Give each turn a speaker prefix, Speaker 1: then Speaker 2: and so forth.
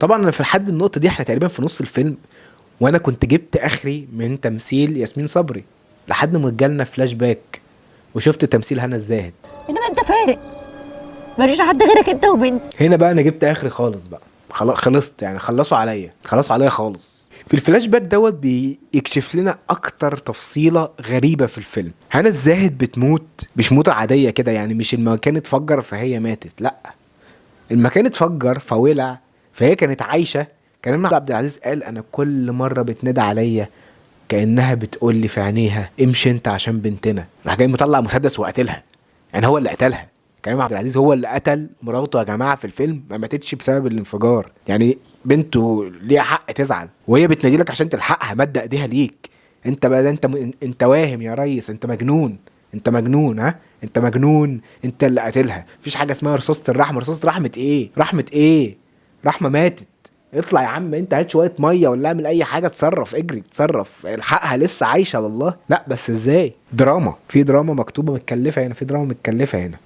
Speaker 1: طبعا انا في لحد النقطه دي احنا تقريبا في نص الفيلم، وانا كنت جبت اخري من تمثيل ياسمين صبري لحد ما جالنا فلاش باك وشفت تمثيل هنا الزاهد.
Speaker 2: انما انت فارق، ماليش حد غيرك انت وبنت.
Speaker 1: هنا بقى انا جبت اخري خالص بقى، خلصت يعني، خلصوا عليا خالص. في الفلاش باك دوت بيكشف لنا اكتر تفصيله غريبه في الفيلم. هنا الزاهد بتموت مش موتة عاديه كده، يعني مش المكان اتفجر فهي ماتت، لا، المكان اتفجر فولع، فهي كانت عايشه. كريم عبد العزيز قال انا كل مره بتنادى عليا كانها بتقول لي في عينيها امشي انت عشان بنتنا، راح جاي مطلع مسدس وقتلها. يعني هو اللي قتلها، كريم عبد العزيز هو اللي قتل مراته يا جماعه في الفيلم، ما ماتتش بسبب الانفجار. يعني بنته ليها حق تزعل وهي بتنادي لك عشان تلحقها، مد ايديها ليك. انت بقى ده انت واهم يا ريس، انت مجنون، انت مجنون، ها انت مجنون، انت اللي قتلها. مفيش حاجه اسمها رصاصه الرحمه، رصاصه رحمه ايه، رحمه ايه، رحمه ماتت. اطلع يا عم انت، هات شويه ميه ولا اعمل اي حاجه، اتصرف، اجري اتصرف، الحقها لسه عايشه والله. لا بس ازاي؟ دراما، في دراما مكتوبه متكلفه هنا، في دراما متكلفه هنا.